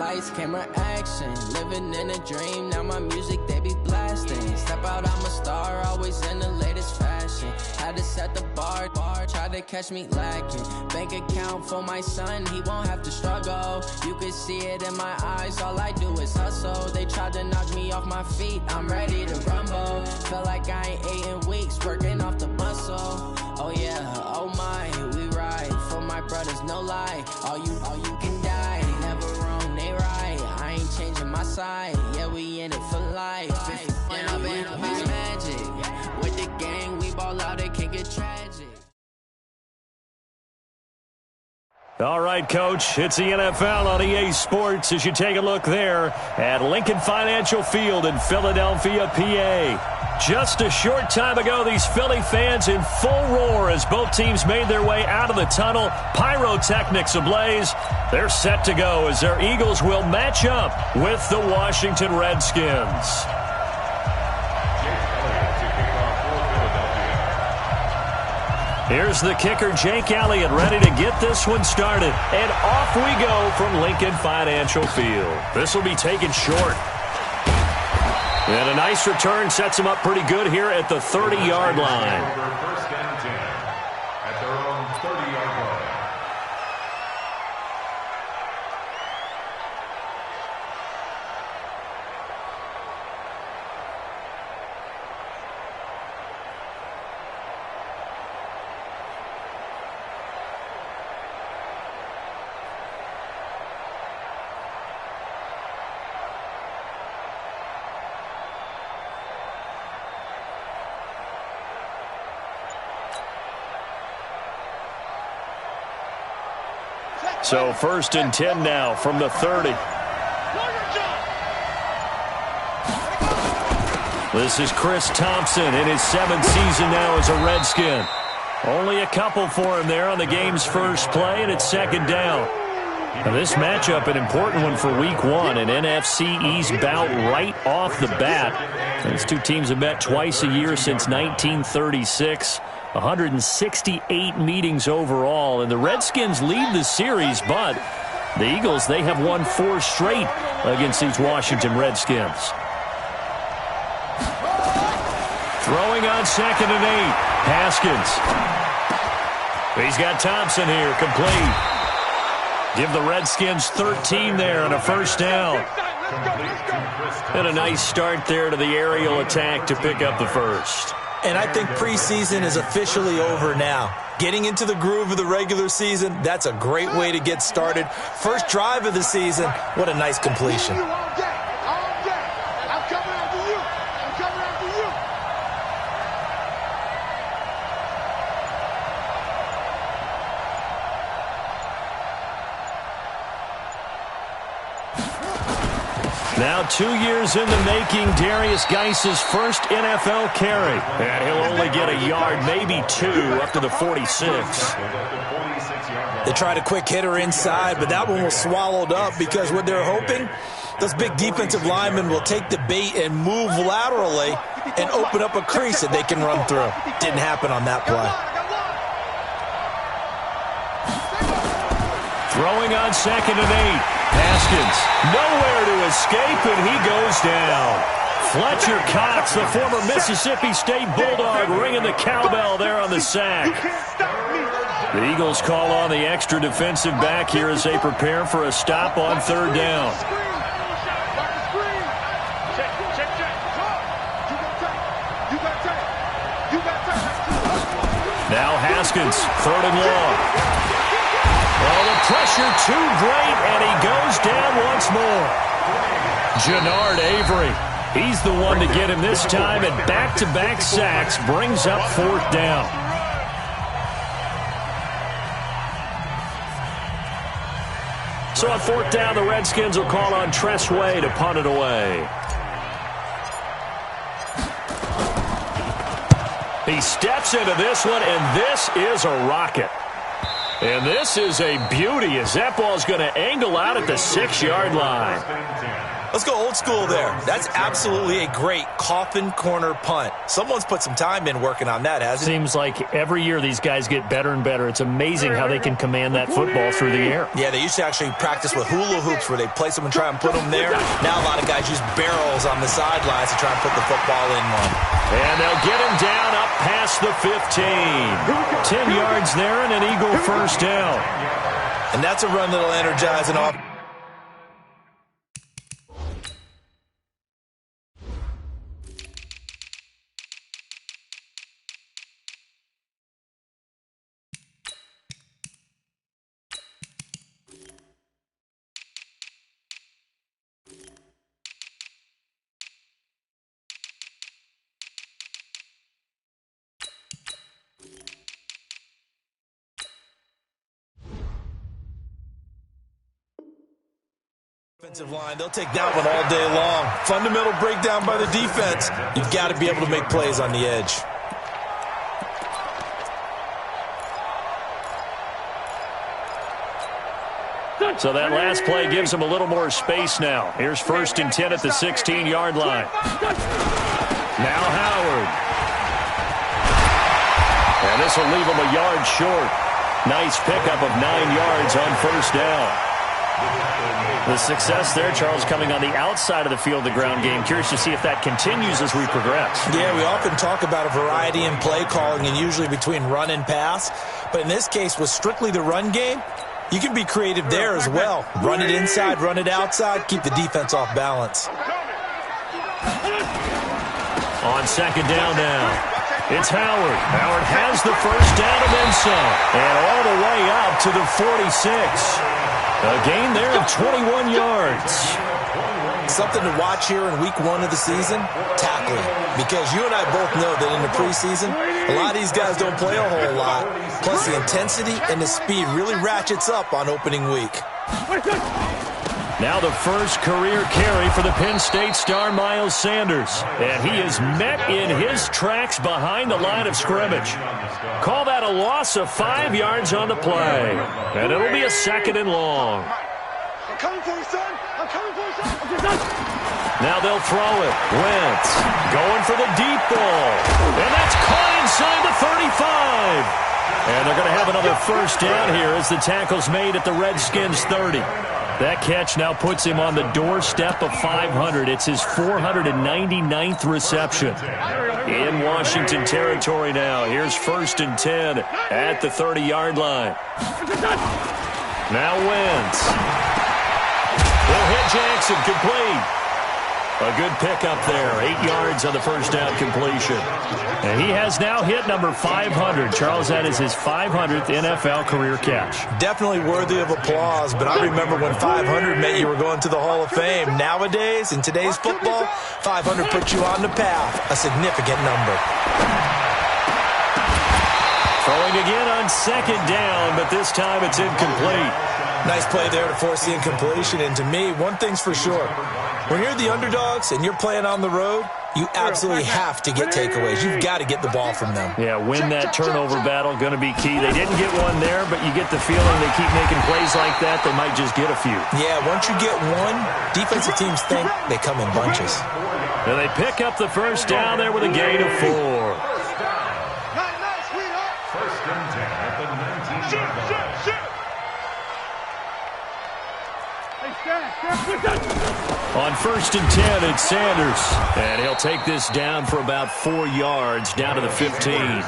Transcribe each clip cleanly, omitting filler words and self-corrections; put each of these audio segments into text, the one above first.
lights, camera, action. Living in a dream, now my music, they be blasting. Step out, I'm a star, always in the latest fashion. Had to set the bar, try to catch me lacking. Bank account for my son, he won't have to struggle. You can see it in my eyes, all I do is hustle. They tried to knock me off my feet, I'm ready to rumble. Feel like I ain't ate in weeks, working off the muscle. Oh yeah, oh my, we ride for my brothers, no lie. All you can die, never wrong, they right. I ain't changing my side, yeah, we in it for life. And I've been magic with the gang, we ball out, it can get tragic. All right, Coach, it's the NFL on EA Sports as you take a look there at Lincoln Financial Field in Philadelphia, PA. Just a short time ago, these Philly fans in full roar as both teams made their way out of the tunnel. Pyrotechnics ablaze. They're set to go as their Eagles will match up with the Washington Redskins. Here's the kicker, Jake Elliott, ready to get this one started. And off we go from Lincoln Financial Field. This will be taken short. And a nice return sets him up pretty good here at the 30-yard line. First and 10 at their own 30-yard line. So first and 10 now from the 30. This is Chris Thompson in his 7th season now as a Redskin. Only a couple for him there on the game's first play, and it's second down. Now this matchup, an important one for Week 1, an NFC East bout right off the bat. These two teams have met twice a year since 1936. 168 meetings overall, and the Redskins lead the series, but the Eagles, they have won 4 straight against these Washington Redskins. Throwing on 2nd and 8, Haskins. He's got Thompson here, complete. Give the Redskins 13 there and a first down. And a nice start there to the aerial attack to pick up the first. And I think preseason is officially over now. Getting into the groove of the regular season, that's a great way to get started. First drive of the season, what a nice completion. Now 2 years in the making, Darius Geis's first NFL carry. And he'll only get a yard, maybe 2, up to the 46. They tried a quick hitter inside, but that one was swallowed up because what they're hoping, those big defensive linemen will take the bait and move laterally and open up a crease that they can run through. Didn't happen on that play. Throwing on 2nd and 8. Haskins, nowhere to escape, and he goes down. Fletcher Cox, the former Mississippi State Bulldog, ringing the cowbell there on the sack. The Eagles call on the extra defensive back here as they prepare for a stop on 3rd down. Now Haskins, 3rd and long. Oh, the pressure too great, and he goes down once more. Jannard Avery, he's the one to get him this time, and back-to-back sacks brings up 4th down. So on 4th down, the Redskins will call on Tress Way to punt it away. He steps into this one, and this is a rocket. And this is a beauty as that ball is going to angle out at the 6-yard line. Let's go old school there. That's absolutely a great coffin corner punt. Someone's put some time in working on that, hasn't it? Seems like every year these guys get better and better. It's amazing how they can command that football through the air. Yeah, they used to actually practice with hula hoops where they place them and try and put them there. Now a lot of guys use barrels on the sidelines to try and put the football in one. And they'll get him down up past the 15. 10 yards there and an Eagle first down. And that's a run that'll energize an offense. Offensive line, they'll take that one all day long. Fundamental breakdown by the defense. You've got to be able to make plays on the edge. So that last play gives him a little more space now. Here's 1st and 10 at the 16-yard line. Now Howard. And this will leave him a yard short. Nice pickup of 9 yards on 1st down. The success there, Charles, coming on the outside of the field, the ground game. Curious to see if that continues as we progress. Yeah, we often talk about a variety in play calling and usually between run and pass. But in this case, with strictly the run game, you can be creative there as well. Run it inside, run it outside, keep the defense off balance. On 2nd down now, it's Howard. Howard has the first down and then some. And all the way up to the 46. A gain there of 21 yards. Something to watch here in week 1 of the season, tackling. Because you and I both know that in the preseason, a lot of these guys don't play a whole lot. Plus the intensity and the speed really ratchets up on opening week. Now the first career carry for the Penn State star Miles Sanders. And he is met in his tracks behind the line of scrimmage. Call that a loss of 5 yards on the play. And it'll be a 2nd and long. I'm coming for you, son. I'm coming for you, son. Now they'll throw it. Wentz going for the deep ball. And that's caught inside the 35. And they're going to have another first down here as the tackle's made at the Redskins 30. That catch now puts him on the doorstep of 500. It's his 499th reception. In Washington territory now. Here's 1st and 10 at the 30-yard line. Now Wentz. He'll hit Jackson, complete. A good pickup there. 8 yards on the first down completion. And he has now hit number 500. Charles, that is his 500th NFL career catch. Definitely worthy of applause, but I remember when 500 meant you were going to the Hall of Fame. Nowadays, in today's football, 500 puts you on the path, a significant number. Throwing again on 2nd down, but this time it's incomplete. Nice play there to force the incompletion. And to me, one thing's for sure. When you're the underdogs and you're playing on the road, you absolutely have to get takeaways. You've got to get the ball from them. Yeah, win that turnover battle, going to be key. They didn't get one there, but you get the feeling they keep making plays like that, they might just get a few. Yeah, once you get one, defensive teams think they come in bunches. And they pick up the first down there with a gain of 4. First and 10 at the 19-yard line. On 1st and 10, it's Sanders. And he'll take this down for about 4 yards, down to the 15. Well,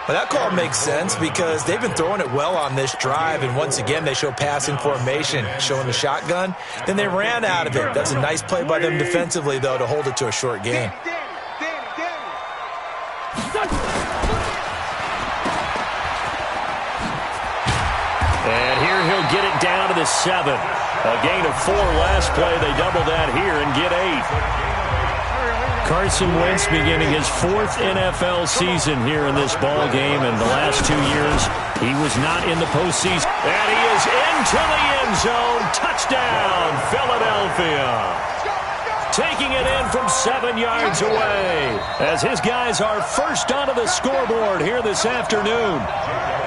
that call makes sense because they've been throwing it well on this drive, and once again they show passing formation, showing the shotgun. Then they ran out of it. That's a nice play by them defensively, though, to hold it to a short gain. And here he'll get it down to the 7. A gain of 4 last play. They double that here and get 8. Carson Wentz beginning his 4th NFL season here in this ball game. And the last 2 years, he was not in the postseason. And he is into the end zone. Touchdown, Philadelphia. taking it in from 7 yards away as his guys are first onto the scoreboard here this afternoon.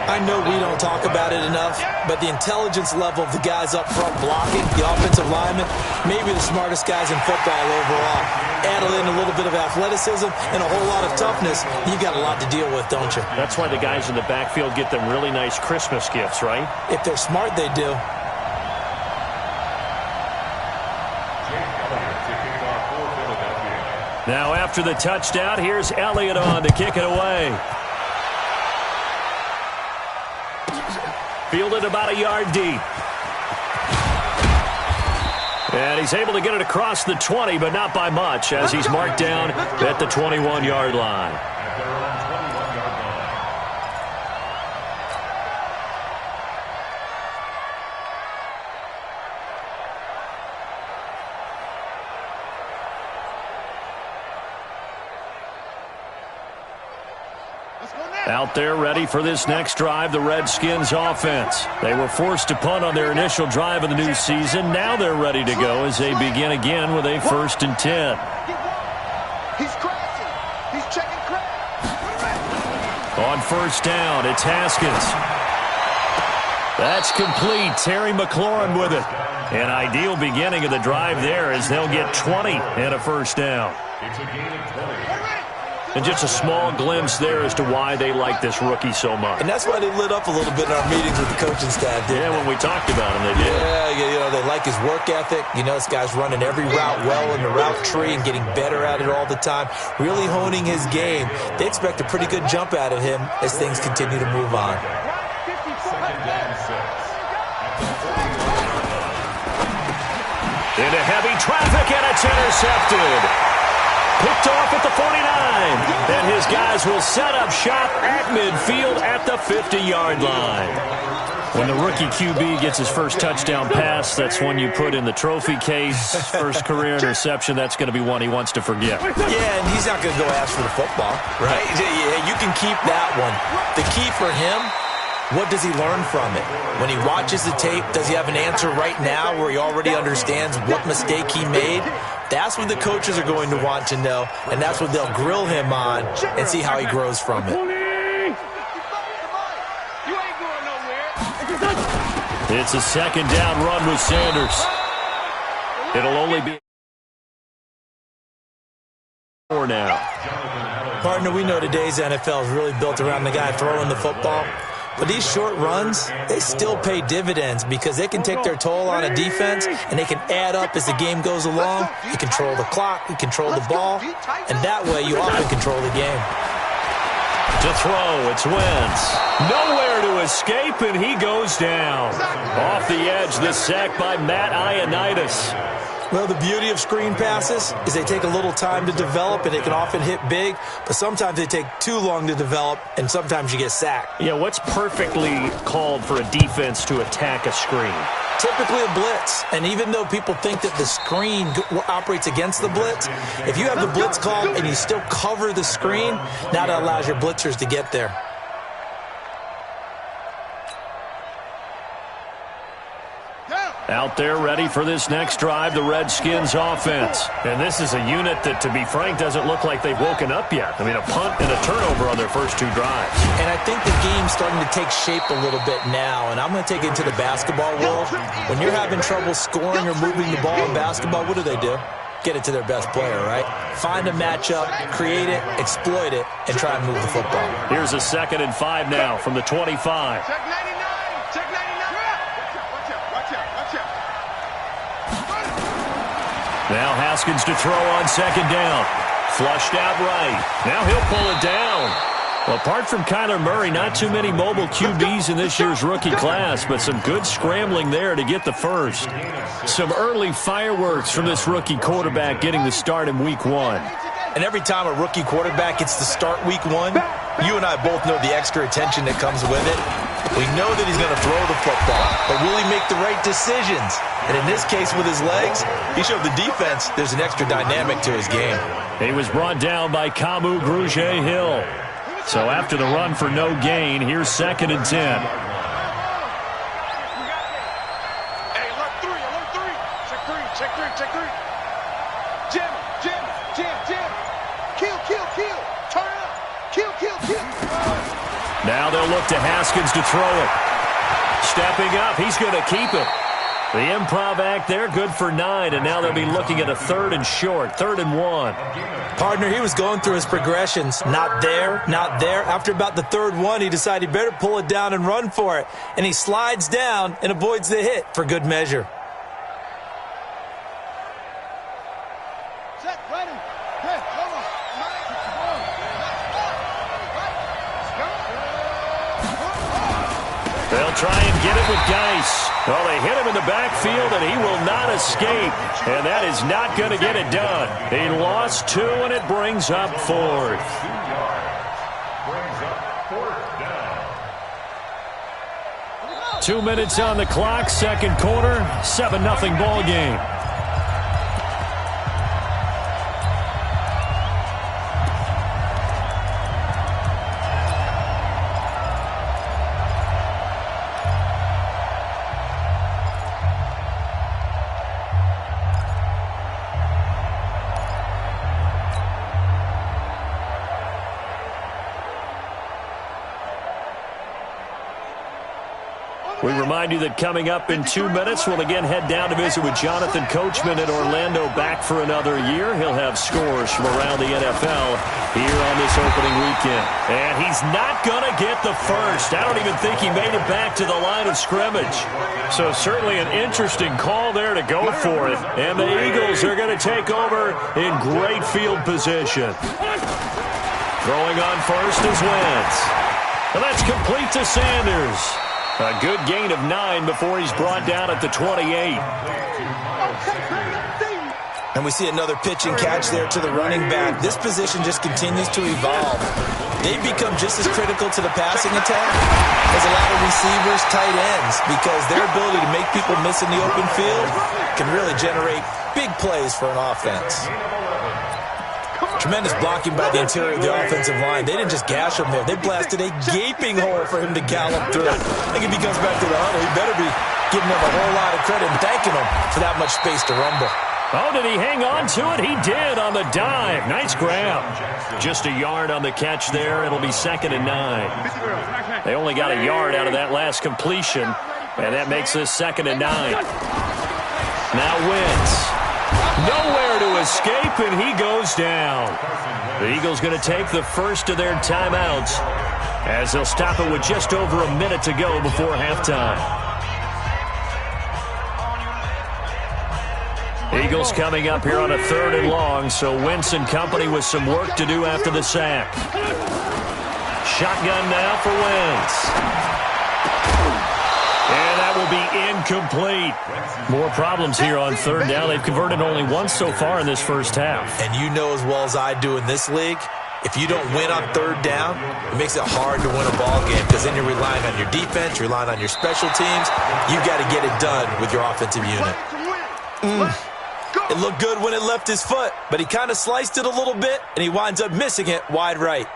I know we don't talk about it enough, but the intelligence level of the guys up front blocking, the offensive linemen, maybe the smartest guys in football overall. Add in a little bit of athleticism and a whole lot of toughness, you got a lot to deal with, don't you? That's why the guys in the backfield get them really nice Christmas gifts, right? If they're smart, they do. Now after the touchdown, here's Elliott on to kick it away. Fielded about a yard deep. And he's able to get it across the 20, but not by much, as he's marked down at the 21-yard line. Out there ready for this next drive, the Redskins offense. They were forced to punt on their initial drive of the new season. Now they're ready to go as they begin again with a 1st and 10. He's crashing. He's checking crash. On first down, it's Haskins. That's complete. Terry McLaurin with it. An ideal beginning of the drive there as they'll get 20 and a first down. It's a gain of 20. And just a small glimpse there as to why they like this rookie so much. And that's why they lit up a little bit in our meetings with the coaching staff. Yeah, when we talked about him, they did. Yeah, they like his work ethic. You know, this guy's running every route well in the route tree and getting better at it all the time, really honing his game. They expect a pretty good jump out of him as things continue to move on. Into heavy traffic, and it's intercepted. Picked off at the 49. And his guys will set up shop at midfield at the 50-yard line. When the rookie QB gets his first touchdown pass, that's one you put in the trophy case. First career interception, that's going to be one he wants to forget. Yeah, and he's not going to go ask for the football, right? Yeah, you can keep that one. The key for him, what does he learn from it? When he watches the tape, does he have an answer right now where he already understands what mistake he made? That's what the coaches are going to want to know, and that's what they'll grill him on and see how he grows from it. It's a second down run with Sanders. It'll only be 4 now. Partner, we know today's NFL is really built around the guy throwing the football. But these short runs, they still pay dividends because they can take their toll on a defense and they can add up as the game goes along. You control the clock, you control the ball, and that way you often control the game. To throw, it's Wentz. Nowhere to escape, and he goes down. Off the edge, the sack by Matt Ioannidis. Well, the beauty of screen passes is they take a little time to develop, and they can often hit big, but sometimes they take too long to develop, and sometimes you get sacked. Yeah, what's perfectly called for a defense to attack a screen? Typically a blitz, and even though people think that the screen operates against the blitz, if you have the blitz called and you still cover the screen, now that allows your blitzers to get there. Out there ready for this next drive, the Redskins offense. And this is a unit that, to be frank, doesn't look like they've woken up yet. I mean, a punt and a turnover on their first 2 drives. And I think the game's starting to take shape a little bit now, and I'm going to take it into the basketball world. When you're having trouble scoring or moving the ball in basketball, what do? Get it to their best player, right? Find a matchup, create it, exploit it, and try and move the football. Here's a 2nd and 5 now from the 25. Check 99. Check 99. Watch out. Now Haskins to throw on 2nd down. Flushed out right. Now he'll pull it down. Well, apart from Kyler Murray, not too many mobile QBs in this year's rookie class, but some good scrambling there to get the first. Some early fireworks from this rookie quarterback getting the start in Week 1. And every time a rookie quarterback gets to start Week 1, you and I both know the extra attention that comes with it. We know that he's going to throw the football, but will he make the right decisions? And in this case with his legs, he showed the defense there's an extra dynamic to his game. He was brought down by Kamu Grugier-Hill. So after the run for no gain, here's 2nd and 10. Hey, alert 3. Check 3. Jam, jam, jam, jam. Kill, kill, kill. Turn it up. Kill, kill, kill. Now they'll look to Haskins to throw it. Stepping up, he's going to keep it. The improv act there, good for 9, and now they'll be looking at a 3rd and short, 3rd and 1. Partner, he was going through his progressions. Not there, not there. After about the 3rd one, he decided he better pull it down and run for it. And he slides down and avoids the hit for good measure. Set, ready. Hey, hold on. They'll try and get it with Geis. Well, they hit him in the backfield, and he will not escape. And that is not going to get it done. He lost 2, and it brings up 4th. Brings up 4th down. 2 minutes on the clock, second quarter, 7-0 ball game. We remind you that coming up in 2 minutes, we'll again head down to visit with Jonathan Coachman at Orlando, back for another year. He'll have scores from around the NFL here on this opening weekend. And he's not going to get the first. I don't even think he made it back to the line of scrimmage. So certainly an interesting call there to go for it. And the Eagles are going to take over in great field position. Throwing on first is Wentz. And that's complete to Sanders. A good gain of 9 before he's brought down at the 28. And we see another pitch and catch there to the running back. This position just continues to evolve. They become just as critical to the passing attack as a lot of receivers, tight ends, because their ability to make people miss in the open field can really generate big plays for an offense. Tremendous blocking by the interior of the offensive line. They didn't just gash him there. They blasted a gaping hole for him to gallop through. I think if he comes back to the huddle, he better be giving them a whole lot of credit and thanking them for that much space to rumble. Oh, did he hang on to it? He did on the dive. Nice grab. Just a yard on the catch there. It'll be 2nd and 9. They only got a yard out of that last completion, and that makes this 2nd and 9. Now Wentz. Nowhere to escape, and he goes down. The Eagles going to take the first of their timeouts as they'll stop it with just over a minute to go before halftime. Eagles coming up here on a 3rd and long, so Wentz and company with some work to do after the sack. Shotgun now for Wentz. And that will be incomplete. More problems here on 3rd down. They've converted only once so far in this first half. And you know as well as I do in this league, if you don't win on 3rd down, it makes it hard to win a ball game because then you're relying on your defense, you're relying on your special teams. You've got to get it done with your offensive unit. It looked good when it left his foot, but he kind of sliced it a little bit, and he winds up missing it wide right.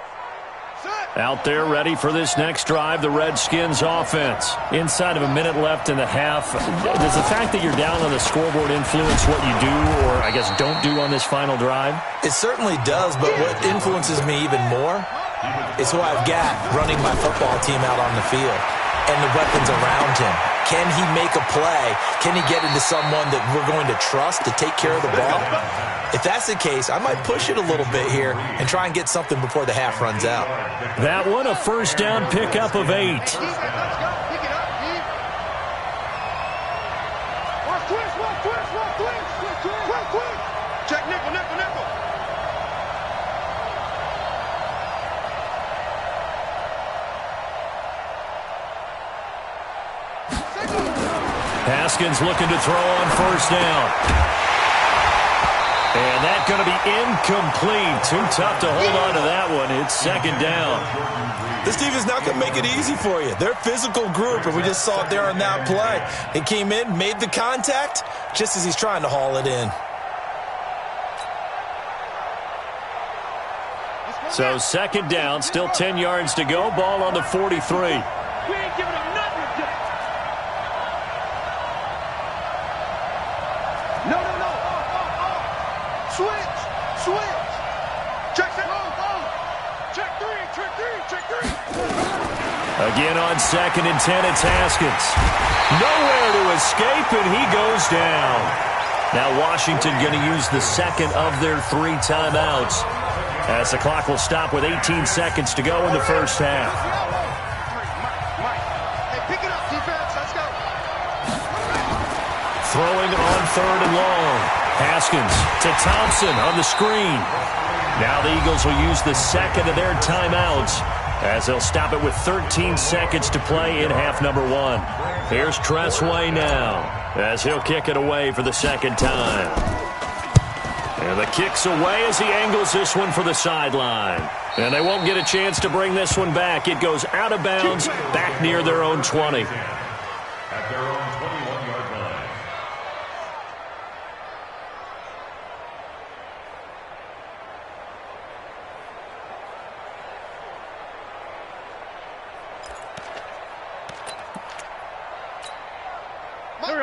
Out there ready for this next drive, the Redskins offense. Inside of a minute left in the half, does the fact that you're down on the scoreboard influence what you do or, I guess, don't do on this final drive? It certainly does, but what influences me even more is who I've got running my football team out on the field and the weapons around him. Can he make a play? Can he get into someone that we're going to trust to take care of the ball? If that's the case, I might push it a little bit here and try and get something before the half runs out. That one, a first down pickup of 8. Check nickel, nickel, nickel. Haskins looking to throw on first down. And that's going to be incomplete. Too tough to hold on to that one. It's 2nd down. This team is not going to make it easy for you. They're a physical group, and we just saw it there on that play. He came in, made the contact, just as he's trying to haul it in. So 2nd down, still 10 yards to go. Ball on the 43. We ain't giving up nothing today. No. Switch. Switch. Check that. Check three. Again on 2nd and 10, it's Haskins. Nowhere to escape, and he goes down. Now Washington going to use the second of their 3 timeouts, as the clock will stop with 18 seconds to go in the first half. Hey, pick it up, defense. Let's go. Throwing on 3rd and long. Haskins to Thompson on the screen. Now the Eagles will use the second of their timeouts, as they'll stop it with 13 seconds to play in half number 1. Here's Tressway now, as he'll kick it away for the second time. And the kick's away as he angles this one for the sideline. And they won't get a chance to bring this one back. It goes out of bounds, back near their own 20. At their own 21-yard line.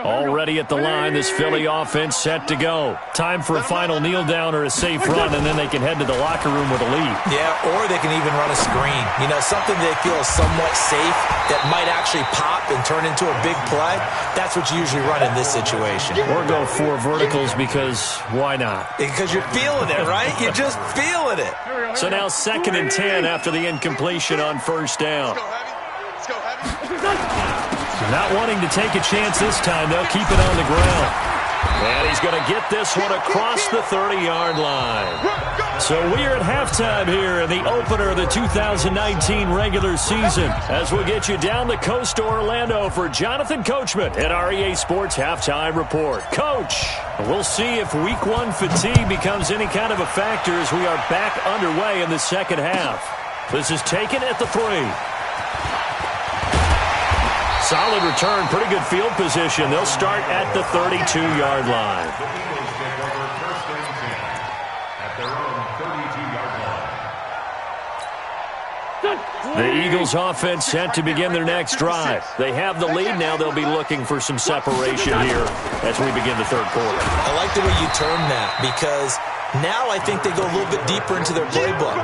Already at the line, this Philly offense set to go. Time for a final kneel down or a safe run, and then they can head to the locker room with a lead. Yeah, or they can even run a screen. You know, something they feel is somewhat safe that might actually pop and turn into a big play. That's what you usually run in this situation. Or go 4 verticals, because why not? Because you're feeling it, right? You're just feeling it. So now 2nd and 10 after the incompletion on first down. Let's go, Heavy. Not wanting to take a chance this time, they'll keep it on the ground. And he's going to get this one across the 30-yard line. So we are at halftime here in the opener of the 2019 regular season, as we'll get you down the coast to Orlando for Jonathan Coachman at our EA Sports Halftime Report. Coach, we'll see if Week 1 fatigue becomes any kind of a factor as we are back underway in the second half. This is taken at the 3. Solid return, pretty good field position. They'll start at the 32-yard line. The Eagles take over 1st and 10 at their own 32-yard line. The Eagles offense set to begin their next drive. They have the lead. Now they'll be looking for some separation here as we begin the 3rd quarter. I like the way you term that, because now I think they go a little bit deeper into their playbook.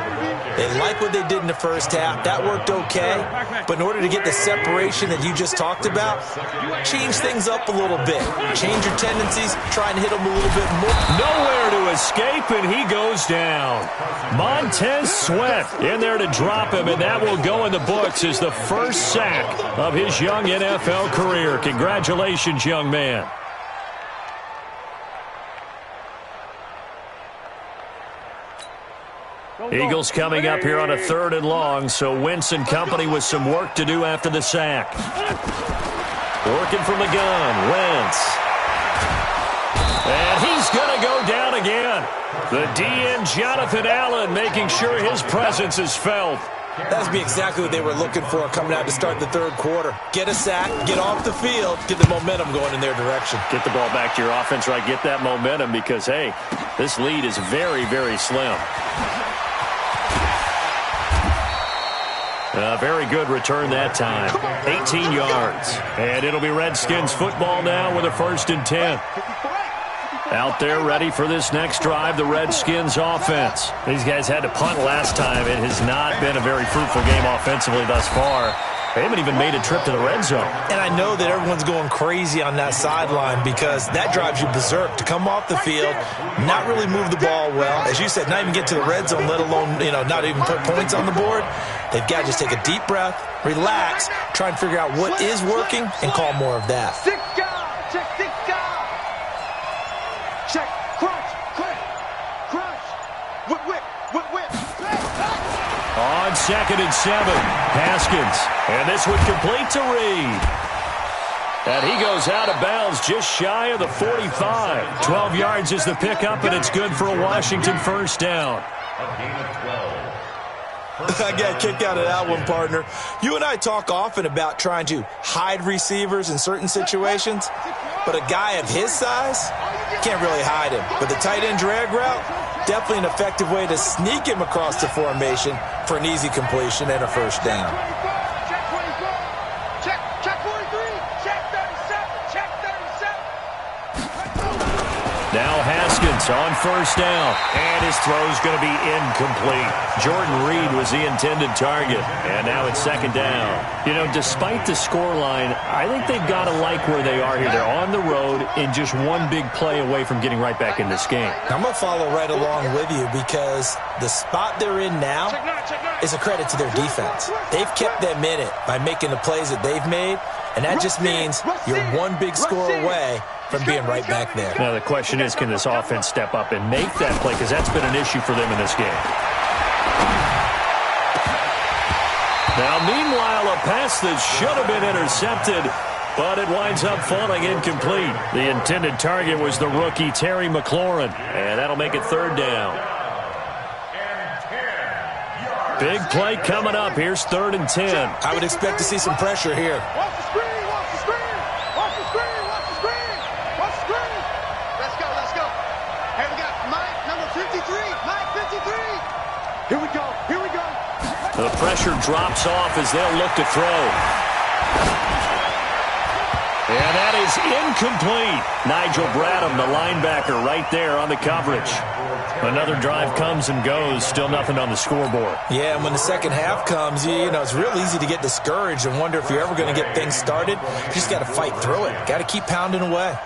They like what they did in the first half. That worked okay. But in order to get the separation that you just talked about, change things up a little bit. Change your tendencies. Try and hit them a little bit more. Nowhere to escape, and he goes down. Montez Sweat in there to drop him, and that will go in the books as the first sack of his young NFL career. Congratulations, young man. Eagles coming up here on a 3rd and long, so Wentz and company with some work to do after the sack. Working from the gun, Wentz. And he's going to go down again. The DN, Jonathan Allen, making sure his presence is felt. That's be exactly what they were looking for coming out to start the 3rd quarter. Get a sack, get off the field, get the momentum going in their direction. Get the ball back to your offense, right? Get that momentum because, hey, this lead is very, very slim. A very good return that time. 18 yards. And it'll be Redskins football now with a 1st and 10. Out there ready for this next drive, the Redskins offense. These guys had to punt last time. It has not been a very fruitful game offensively thus far. They haven't even made a trip to the red zone. And I know that everyone's going crazy on that sideline because that drives you berserk to come off the field, not really move the ball well. As you said, not even get to the red zone, let alone, not even put points on the board. They've got to just take a deep breath, relax, try and figure out what is working, and call more of that. Six guys. Check six guys. Check. Crunch. Whip. On 2nd and 7, Haskins. And this one complete to Reed. And he goes out of bounds just shy of the 45. 12 yards is the pickup, and it's good for a Washington first down. A gain of 12. I got a kick out of that one, partner. You and I talk often about trying to hide receivers in certain situations, but a guy of his size can't really hide him. But the tight end drag route, definitely an effective way to sneak him across the formation for an easy completion and a first down. Check 43. Check 37. Now Haskins on first down. And his throw's going to be incomplete. Jordan Reed was the intended target. And now it's second down. You know, despite the scoreline, I think they've got to like where they are here. They're on the road and just one big play away from getting right back in this game. I'm going to follow right along with you because the spot they're in now is a credit to their defense. They've kept them in it by making the plays that they've made, and that just means you're one big score away from being right back there. Now the question is, can this offense step up and make that play? Because that's been an issue for them in this game. Now meanwhile, a pass that should have been intercepted, but it winds up falling incomplete. The intended target was the rookie Terry McLaurin, and that'll make it third down. Big play coming up. Here's 3rd and 10. I would expect to see some pressure here. Watch the screen, watch the screen, watch the screen, watch the screen, watch the screen. Let's go, let's go. Hey, we got Mike, number 53, Mike 53. Here we go, here we go. The pressure drops off as they'll look to throw. And that is incomplete. Nigel Bradham, the linebacker, right there on the coverage. Another drive comes and goes. Still nothing on the scoreboard. Yeah, and when the second half comes, you know, it's real easy to get discouraged and wonder if you're ever going to get things started. You just got to fight through it. Got to keep pounding away.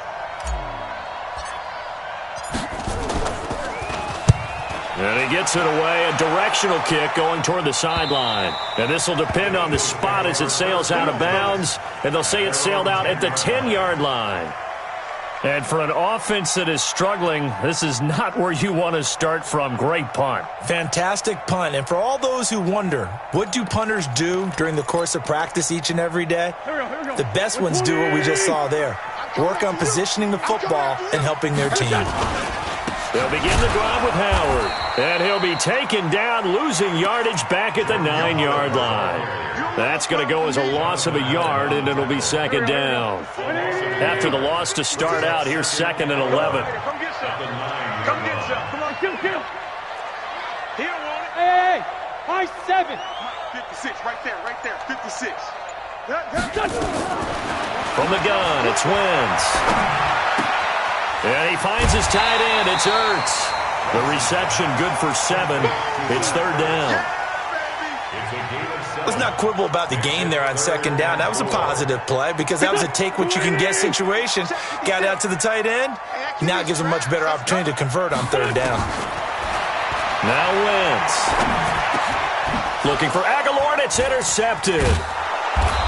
And he gets it away. A directional kick going toward the sideline. And this will depend on the spot as it sails out of bounds. And they'll say it sailed out at the 10-yard line. And for an offense that is struggling, this is not where you want to start from. Great punt. Fantastic punt. And for all those who wonder, what do punters do during the course of practice each and every day? The best ones do what we just saw there. Work on positioning the football and helping their team. They'll begin the drive with Howard. And he'll be taken down, losing yardage back at the 9-yard line. That's going to go as a loss of a yard, and it'll be second down. After the loss to start out, here's 2nd and 11. Come get some. Come get some. Come on, kill. He don't want it. Hey, high 7. 56, right there, 56. From the gun, it's Wentz. And he finds his tight end. It's Ertz. The reception good for 7. It's 3rd down. Let's not quibble about the gain there on 2nd down. That was a positive play because that was a take-what-you-can-get situation. Got out to the tight end. Now it gives him a much better opportunity to convert on 3rd down. Now Wentz. Looking for Aguilar, and it's intercepted.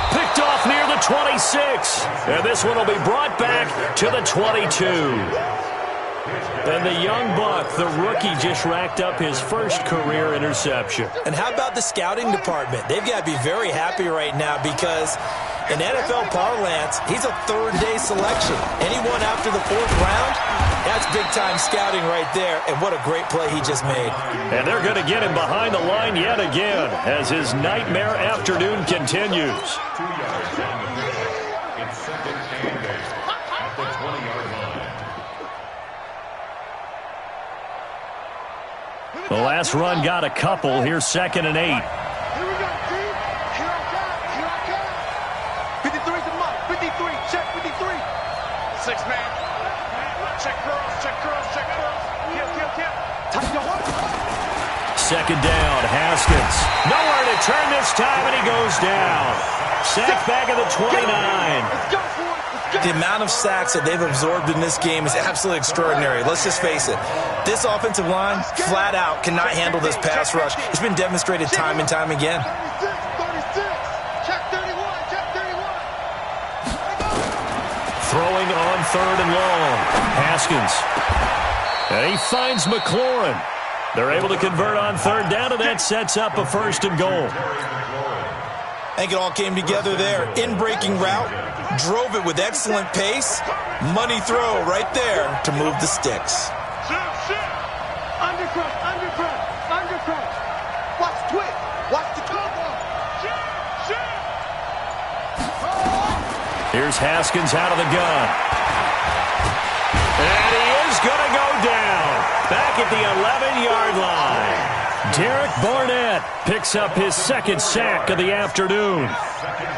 Picked off near the 26. And this one will be brought back to the 22. And the young buck, the rookie, just racked up his first career interception. And how about the scouting department? They've got to be very happy right now because in NFL parlance, he's a 3rd-day selection. Anyone after the 4th round, that's big-time scouting right there. And what a great play he just made. And they're going to get him behind the line yet again as his nightmare afternoon continues. 2 yards down the field. It's 2nd and 8 at the 20-yard line. The last run got a couple. Here's 2nd and 8. Here we go, G. Here I come. 53's a month. 53. Check 53. 6 man. Check curls. Check curls. Kill. Touch the horse. 2nd down, Haskins. Nowhere to turn this time, and he goes down. Sacked back at the 29. Let's go for it. The amount of sacks that they've absorbed in this game is absolutely extraordinary. Let's just face it. This offensive line, flat out, cannot handle this pass rush. It's been demonstrated time and time again. 36. Check 31. Throwing on 3rd and long. Haskins. And he finds McLaurin. They're able to convert on 3rd down, and that sets up a 1st and goal. I think it all came together there. In-breaking route, drove it with excellent pace. Money throw right there to move the sticks. Undercross. Watch twist. Watch the combo. Here's Haskins out of the gun. And he is going to go down. Back at the 11-yard line. Derek Barnett picks up his 2nd sack of the afternoon.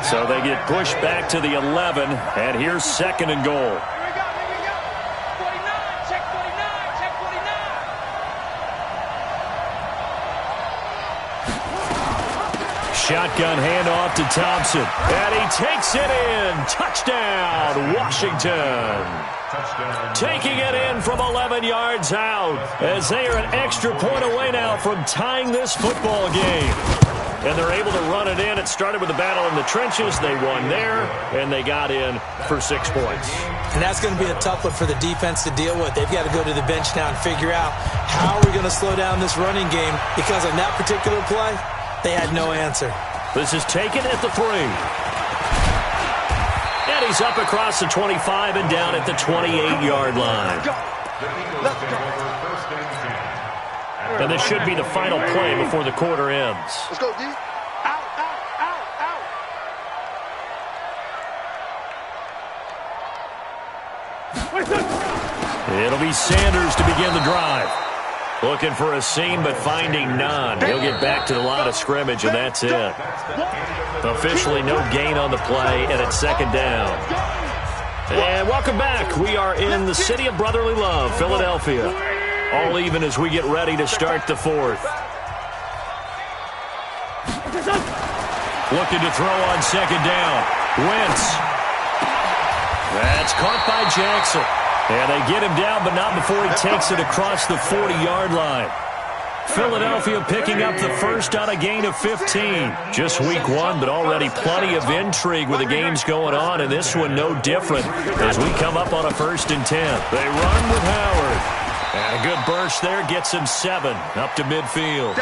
So they get pushed back to the 11, and here's 2nd and goal. Here we go. 49, check 49. shotgun handoff to Thompson. And he takes it in. Touchdown, Washington. Taking it in from 11 yards out as they are an extra point away now from tying this football game. And they're able to run it in. It started with a battle in the trenches. They won there, and they got in for 6 points. And that's going to be a tough one for the defense to deal with. They've got to go to the bench now and figure out how we're going to slow down this running game, because on that particular play, they had no answer. This is taken at the 3. And he's up across the 25 and down at the 28-yard line. And this should be the final play before the quarter ends. Let's go, D. Out, out, out, out. It'll be Sanders to begin the drive. Looking for a seam, but finding none. He'll get back to the line of scrimmage, and that's it. Officially no gain on the play, and it's second down. And welcome back. We are in the city of brotherly love, Philadelphia. All even as we get ready to start the fourth. Looking to throw on second down. Wentz. That's caught by Jackson. And they get him down, but not before he takes it across the 40-yard line. Philadelphia picking up the first on a gain of 15. Just week 1, but already plenty of intrigue with the games going on, and this one no different as we come up on a 1st and 10. They run with Howard. And a good burst there gets him 7 up to midfield.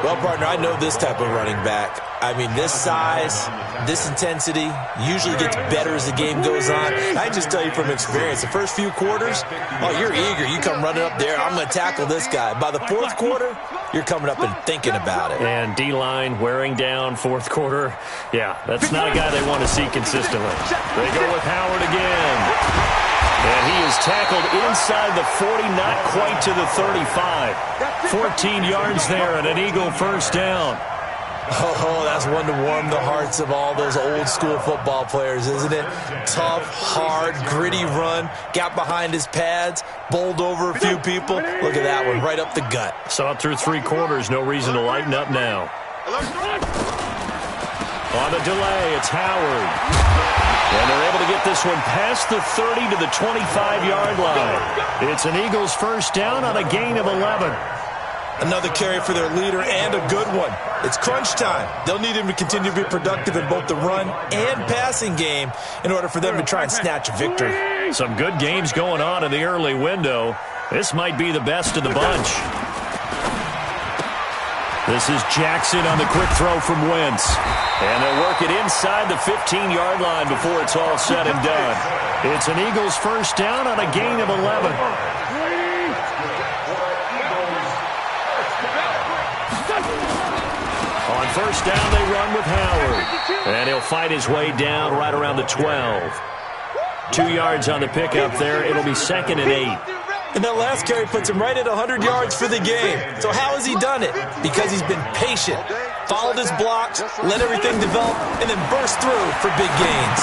Well, partner, I know this type of running back. I mean, this size, this intensity usually gets better as the game goes on. I just tell you from experience, the first few quarters, oh, you're eager. You come running up there, I'm going to tackle this guy. By the 4th quarter, you're coming up and thinking about it. And D-line wearing down 4th quarter. Yeah, that's not a guy they want to see consistently. They go with Howard again. And he is tackled inside the 40, not quite to the 35. 14 yards there and an Eagle first down. Oh, that's one to warm the hearts of all those old school football players, isn't it? Tough, hard, gritty run. Got behind his pads, bowled over a few people. Look at that one, right up the gut. Saw it through 3 quarters. No reason to lighten up now. On the delay, it's Howard. And they're able to get this one past the 30 to the 25-yard line. It's an Eagles first down on a gain of 11. Another carry for their leader, and a good one. It's crunch time. They'll need him to continue to be productive in both the run and passing game in order for them to try and snatch a victory. Some good games going on in the early window. This might be the best of the bunch. This is Jackson on the quick throw from Wentz. And they'll work it inside the 15-yard line before it's all said and done. It's an Eagles first down on a gain of 11. On first down, they run with Howard. And he'll fight his way down right around the 12. 2 yards on the pickup there. It'll be 2nd and 8. And that last carry puts him right at 100 yards for the game. So how has he done it? Because he's been patient, followed his blocks, let everything develop, and then burst through for big gains.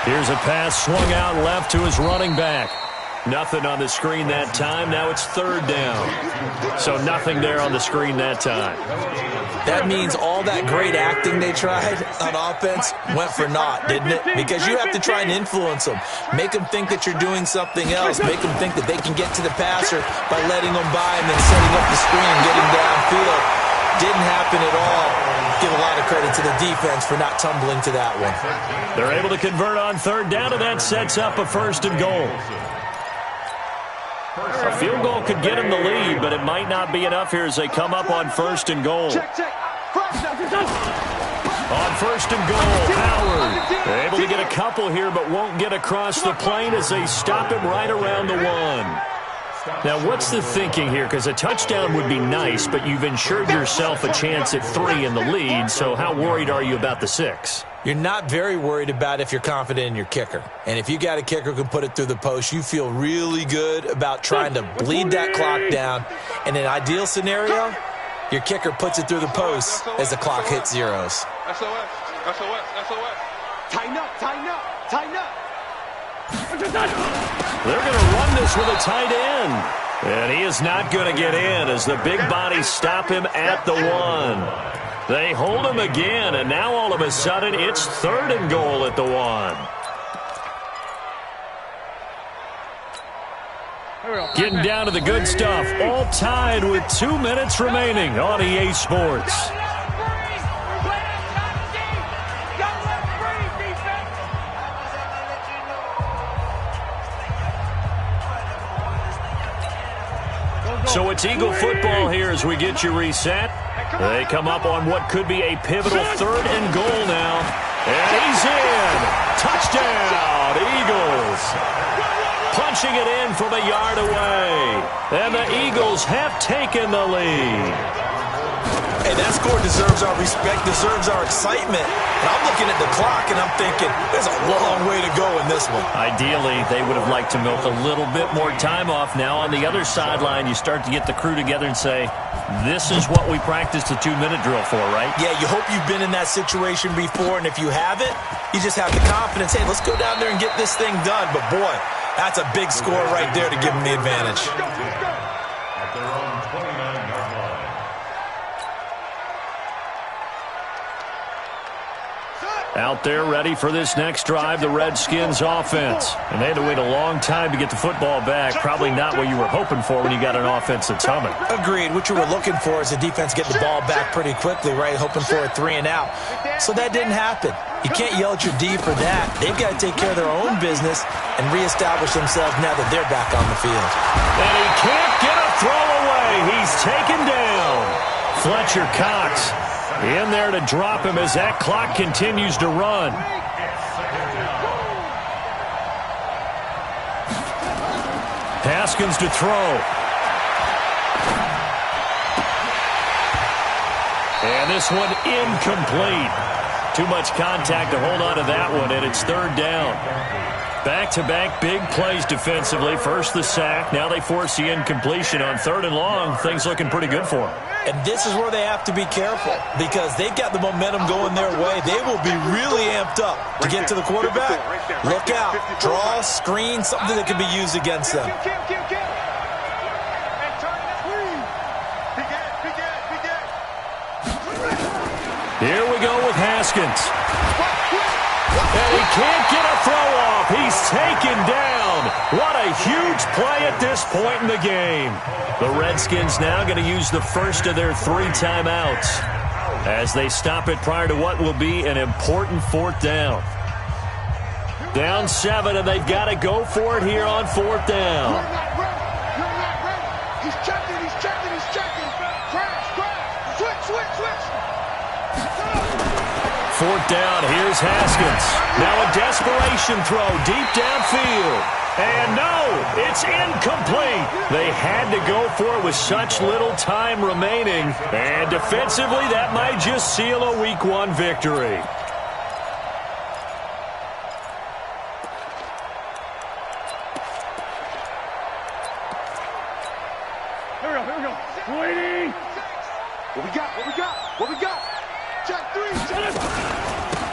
Here's a pass swung out left to his running back. Nothing on the screen that time. Now it's 3rd down. So nothing there on the screen that time. That means all that great acting they tried on offense went for naught, didn't it? Because you have to try and influence them. Make them think that you're doing something else. Make them think that they can get to the passer by letting them by and then setting up the screen and getting downfield. Didn't happen at all. Give a lot of credit to the defense for not tumbling to that one. They're able to convert on 3rd down, and that sets up a 1st and goal. A field goal could get him the lead, but it might not be enough here as they come up on 1st and goal. On 1st and goal, Howard. They're able to get a couple here, but won't get across the plane as they stop him right around the 1. Now, what's the thinking here? Because a touchdown would be nice, but you've ensured yourself a chance at 3 in the lead, so how worried are you about the 6? You're not very worried about if you're confident in your kicker. And if you got a kicker who can put it through the post, you feel really good about trying to bleed that clock down. In an ideal scenario, your kicker puts it through the post as the clock hits zeros. SOS. Tighten up, tighten up, tighten up. They're going to run this with a tight end. And he is not going to get in as the big bodies stop him at the 1. They hold him again, and now all of a sudden it's 3rd and goal at the 1. Getting down to the good stuff. All tied with 2 minutes remaining on EA Sports. So it's Eagle football here as we get you reset. They come up on what could be a pivotal 3rd and goal now. And he's in. Touchdown, Eagles. Punching it in from a yard away. And the Eagles have taken the lead. Hey, that score deserves our respect, deserves our excitement. And I'm looking at the clock, and I'm thinking, there's a long way to go in this one. Ideally, they would have liked to milk a little bit more time off. Now, on the other sideline, you start to get the crew together and say, this is what we practiced a 2-minute drill for, right? Yeah, you hope you've been in that situation before, and if you haven't, you just have the confidence, hey, let's go down there and get this thing done. But, boy, that's a big score right there to give them the advantage. At their own 29-yard line. Out there ready for this next drive, the Redskins offense. And they had to wait a long time to get the football back. Probably not what you were hoping for when you got an offense that's humming. Agreed. What you were looking for is the defense get the ball back pretty quickly, right? Hoping for a 3 and out. So that didn't happen. You can't yell at your D for that. They've got to take care of their own business and reestablish themselves now that they're back on the field. And he can't get a throw away. He's taken down. Fletcher Cox in there to drop him as that clock continues to run. Haskins to throw. And this one incomplete. Too much contact to hold on to that one, and it's 3rd down. Back-to-back big plays defensively. First the sack. Now they force the incompletion on 3rd and long. Things looking pretty good for them. And this is where they have to be careful because they've got the momentum going their way. They will be really amped up to get to the quarterback. Look out. Draw, screen, something that can be used against them. Here we go with Haskins. And he can't get a throw off. He's taken down. What a huge play at this point in the game. The Redskins now going to use the first of their 3 timeouts as they stop it prior to what will be an important 4th down. Down 7, and they've got to go for it here on 4th down. He's checking, he's checking, he's checking. Crash. Switch. 4th down, here's Haskins. Now a desperation throw deep downfield. And no, it's incomplete. They had to go for it with such little time remaining. And defensively, that might just seal a Week 1 victory. Here we go. Waiting. What we got? Check 3.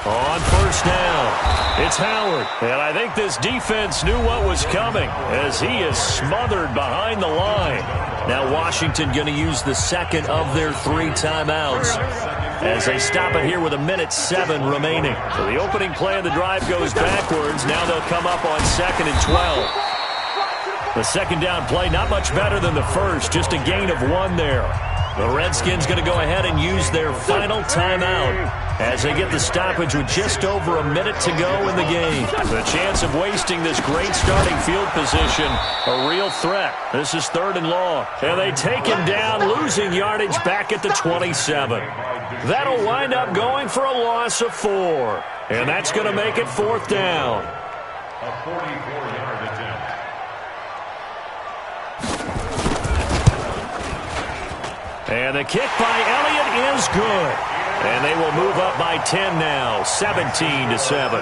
On 1st down, it's Howard. And I think this defense knew what was coming as he is smothered behind the line. Now Washington going to use the 2nd of their 3 timeouts as they stop it here with 1:07 remaining. So the opening play of the drive goes backwards. Now they'll come up on 2nd and 12. The 2nd down play, not much better than the first, just a gain of 1 there. The Redskins going to go ahead and use their final timeout as they get the stoppage with just over a minute to go in the game. The chance of wasting this great starting field position, a real threat. This is 3rd and long. And they take him down, losing yardage back at the 27. That'll wind up going for a loss of 4. And that's going to make it 4th down. A 44-yard attempt. And the kick by Elliott is good. And they will move up by 10 now, 17-7.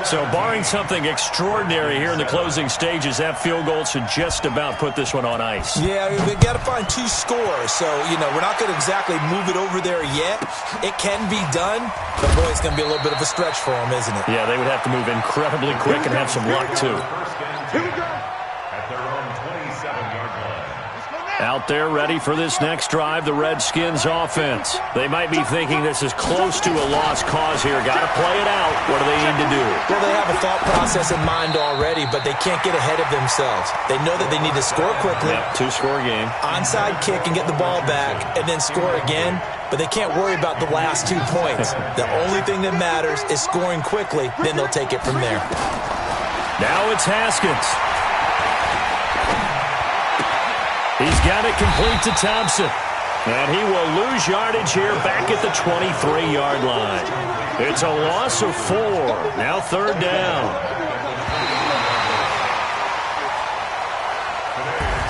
So barring something extraordinary here in the closing stages, that field goal should just about put this one on ice. Yeah, we've got to find 2 scores. So, we're not going to exactly move it over there yet. It can be done, but boy, it's going to be a little bit of a stretch for them, isn't it? Yeah, they would have to move incredibly quick and have some luck, too. First and 10 at their own 27-yard line. Out there ready for this next drive, the Redskins offense. They might be thinking this is close to a lost cause here. Got to play it out. What do they need to do? Well, they have a thought process in mind already, but they can't get ahead of themselves. They know that they need to score quickly. Yep, two-score game. Onside kick and get the ball back and then score again, but they can't worry about the last 2 points. The only thing that matters is scoring quickly, then they'll take it from there. Now it's Haskins. He's got it complete to Thompson. And he will lose yardage here back at the 23-yard line. It's a loss of 4. Now 3rd down.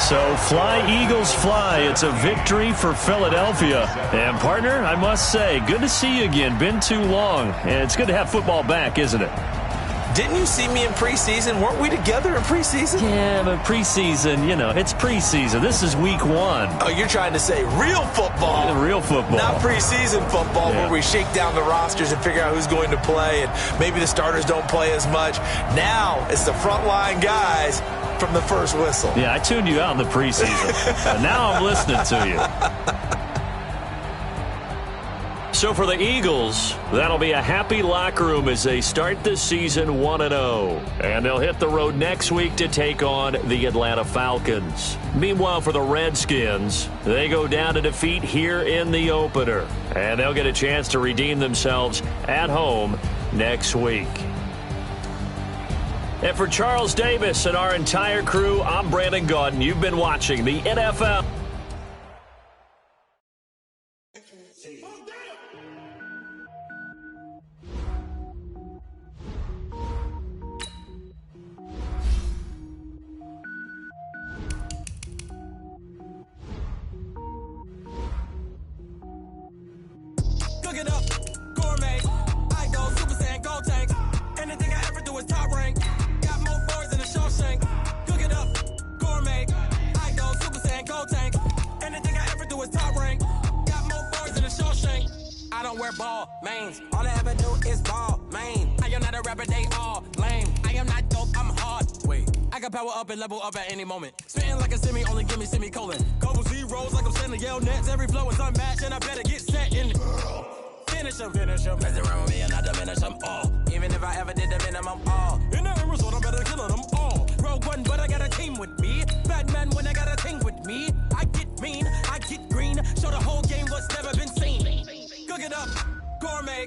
So fly, Eagles, fly. It's a victory for Philadelphia. And, partner, I must say, good to see you again. Been too long. And it's good to have football back, isn't it? Didn't you see me in preseason? Weren't we together in preseason? Yeah, but preseason, it's preseason. This is week 1. Oh, you're trying to say real football. Yeah, real football. Not preseason football where we shake down the rosters and figure out who's going to play, and maybe the starters don't play as much. Now it's the frontline guys from the first whistle. Yeah, I tuned you out in the preseason. Now I'm listening to you. So for the Eagles, that'll be a happy locker room as they start this season 1-0. And they'll hit the road next week to take on the Atlanta Falcons. Meanwhile, for the Redskins, they go down to defeat here in the opener. And they'll get a chance to redeem themselves at home next week. And for Charles Davis and our entire crew, I'm Brandon Gaudin. You've been watching the NFL. Cook it up, gourmet. I go Super Saiyan, go tank. Anything I ever do is top rank. Got more boards than a Shawshank. Cook it up, gourmet. I go Super Saiyan, go tank. Anything I ever do is top rank. Got more boards than a Shawshank. I don't wear ball mains. All I ever do is ball main. I am not a rapper, they all lame. I am not dope, I'm hard. Wait, I can power up and level up at any moment. Spitting like a semi, only give me semicolon. Couple zeros like I'm sending yell nets. Every flow is unmatched and I better get set in. Finish them. Mess around with me and I diminish them all. Even if I ever did the minimum all. In the end result, I'm better killing them all. Rogue one, but I got a team with me. Batman when I got a team with me. I get mean, I get green. Show the whole game what's never been seen. Cook it up, gourmet.